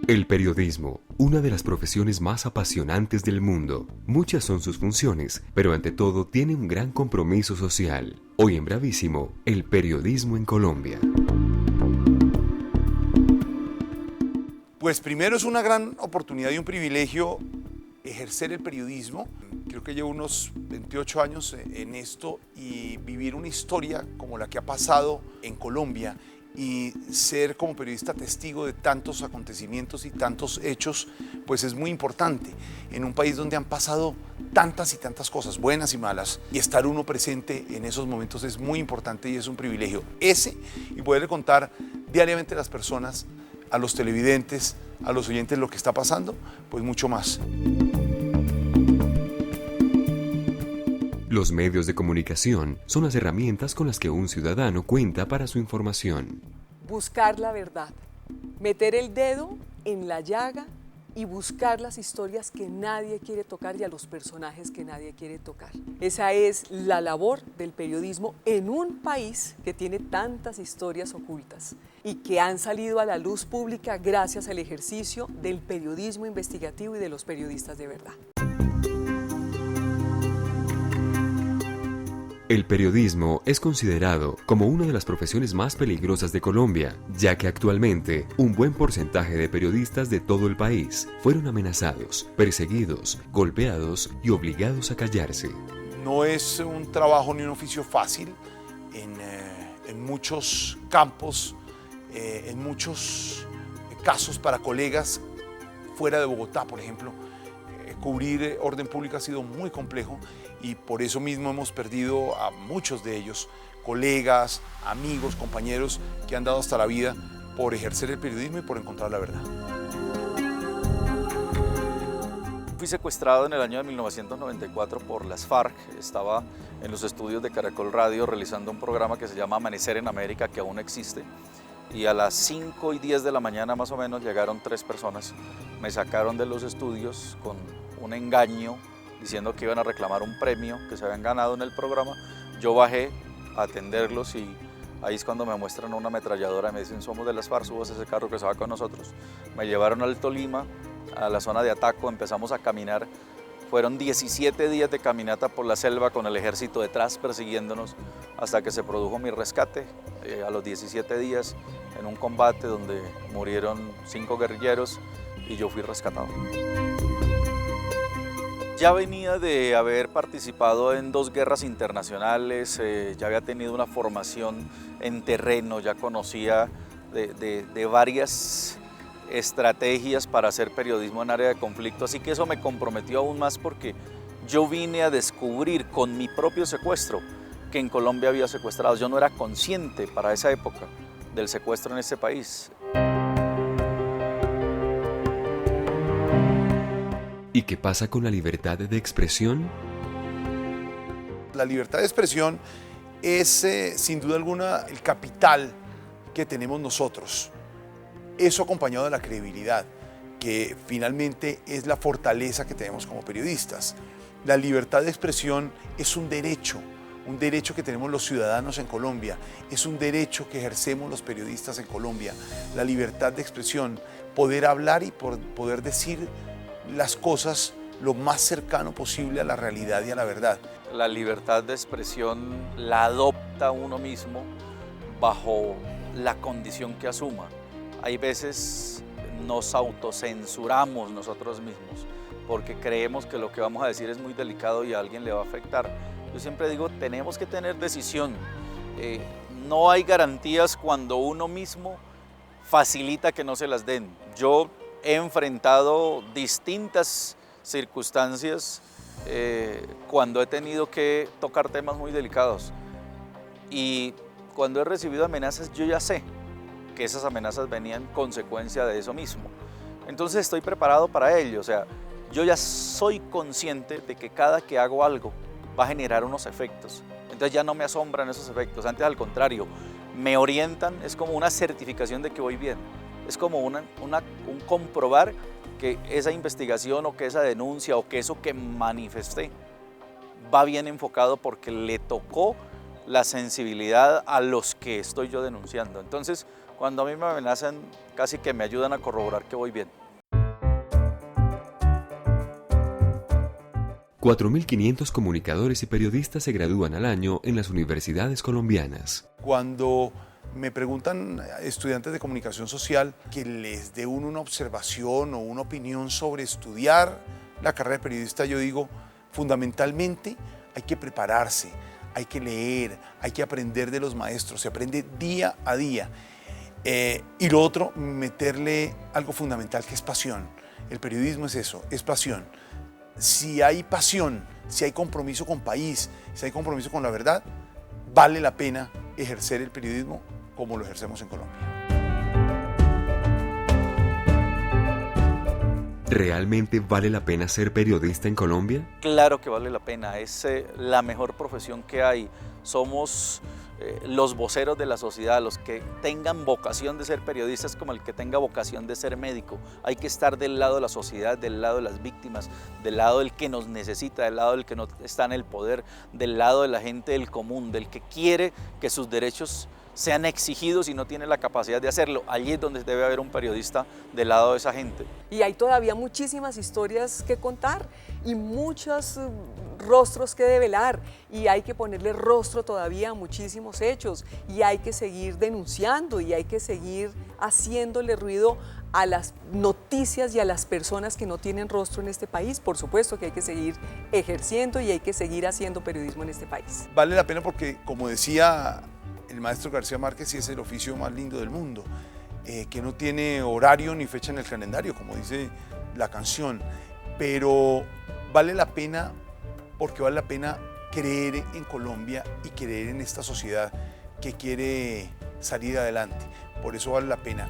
El periodismo, una de las profesiones más apasionantes del mundo. Muchas son sus funciones, pero ante todo tiene un gran compromiso social. Hoy en Bravísimo, el periodismo en Colombia. Pues primero es una gran oportunidad y un privilegio ejercer el periodismo. Creo que llevo unos 28 años en esto y vivir una historia como la que ha pasado en Colombia y ser como periodista testigo de tantos acontecimientos y tantos hechos, pues es muy importante en un país donde han pasado tantas y tantas cosas, buenas y malas, y estar uno presente en esos momentos es muy importante y es un privilegio ese, y poderle contar diariamente a las personas, a los televidentes, a los oyentes lo que está pasando, pues mucho más. Los medios de comunicación son las herramientas con las que un ciudadano cuenta para su información. Buscar la verdad, meter el dedo en la llaga y buscar las historias que nadie quiere tocar y a los personajes que nadie quiere tocar. Esa es la labor del periodismo en un país que tiene tantas historias ocultas y que han salido a la luz pública gracias al ejercicio del periodismo investigativo y de los periodistas de verdad. El periodismo es considerado como una de las profesiones más peligrosas de Colombia, ya que actualmente un buen porcentaje de periodistas de todo el país fueron amenazados, perseguidos, golpeados y obligados a callarse. No es un trabajo ni un oficio fácil en muchos campos, en muchos casos para colegas fuera de Bogotá, por ejemplo. Cubrir orden público ha sido muy complejo y por eso mismo hemos perdido a muchos de ellos, colegas, amigos, compañeros que han dado hasta la vida por ejercer el periodismo y por encontrar la verdad. Fui secuestrado en el año de 1994 por las FARC. Estaba en los estudios de Caracol Radio realizando un programa que se llama Amanecer en América, que aún existe. Y a las 5:10 de la mañana más o menos llegaron 3 personas. Me sacaron de los estudios con un engaño diciendo que iban a reclamar un premio que se habían ganado en el programa. Yo bajé a atenderlos y ahí es cuando me muestran una ametralladora y me dicen: somos de las FARC, subas ese carro que se va con nosotros. Me llevaron al Tolima, a la zona de Ataco, empezamos a caminar. Fueron 17 días de caminata por la selva con el ejército detrás persiguiéndonos hasta que se produjo mi rescate a los 17 días en un combate donde murieron 5 guerrilleros y yo fui rescatado. Ya venía de haber participado en 2 guerras internacionales, ya había tenido una formación en terreno, ya conocía de varias estrategias para hacer periodismo en área de conflicto, así que eso me comprometió aún más porque yo vine a descubrir con mi propio secuestro que en Colombia había secuestrados. Yo no era consciente para esa época del secuestro en este país. ¿Y qué pasa con la libertad de expresión? La libertad de expresión es sin duda alguna el capital que tenemos nosotros. Eso acompañado de la credibilidad, que finalmente es la fortaleza que tenemos como periodistas. La libertad de expresión es un derecho que tenemos los ciudadanos en Colombia, es un derecho que ejercemos los periodistas en Colombia. La libertad de expresión, poder hablar y poder decir las cosas lo más cercano posible a la realidad y a la verdad. La libertad de expresión la adopta uno mismo bajo la condición que asuma. Hay veces nos autocensuramos nosotros mismos porque creemos que lo que vamos a decir es muy delicado y a alguien le va a afectar. Yo siempre digo, tenemos que tener decisión. No hay garantías cuando uno mismo facilita que no se las den. Yo he enfrentado distintas circunstancias cuando he tenido que tocar temas muy delicados y cuando he recibido amenazas yo ya sé que esas amenazas venían consecuencia de eso mismo. Entonces estoy preparado para ello, o sea, yo ya soy consciente de que cada que hago algo va a generar unos efectos. Entonces ya no me asombran esos efectos, antes al contrario, me orientan, es como una certificación de que voy bien. Es como un comprobar que esa investigación o que esa denuncia o que eso que manifesté va bien enfocado porque le tocó la sensibilidad a los que estoy yo denunciando. Entonces, cuando a mí me amenazan, casi que me ayudan a corroborar que voy bien. 4.500 comunicadores y periodistas se gradúan al año en las universidades colombianas. Cuando me preguntan estudiantes de comunicación social que les dé una observación o una opinión sobre estudiar la carrera de periodista, yo digo, fundamentalmente hay que prepararse, hay que leer, hay que aprender de los maestros, se aprende día a día. Y lo otro, meterle algo fundamental que es pasión. El periodismo es eso, es pasión. Si hay pasión, si hay compromiso con país, si hay compromiso con la verdad, vale la pena ejercer el periodismo como lo ejercemos en Colombia. ¿Realmente vale la pena ser periodista en Colombia? Claro que vale la pena, es la mejor profesión que hay. Somos los voceros de la sociedad, los que tengan vocación de ser periodistas como el que tenga vocación de ser médico. Hay que estar del lado de la sociedad, del lado de las víctimas, del lado del que nos necesita, del lado del que no está en el poder, del lado de la gente del común, del que quiere que sus derechos sean exigidos y no tiene la capacidad de hacerlo. Allí es donde debe haber un periodista del lado de esa gente. Y hay todavía muchísimas historias que contar y muchos rostros que develar, y hay que ponerle rostro todavía a muchísimos hechos, y hay que seguir denunciando, y hay que seguir haciéndole ruido a las noticias y a las personas que no tienen rostro en este país. Por supuesto que hay que seguir ejerciendo y hay que seguir haciendo periodismo en este país. Vale la pena porque, como decía el maestro García Márquez, sí es el oficio más lindo del mundo, que no tiene horario ni fecha en el calendario, como dice la canción, pero vale la pena porque vale la pena creer en Colombia y creer en esta sociedad que quiere salir adelante. Por eso vale la pena.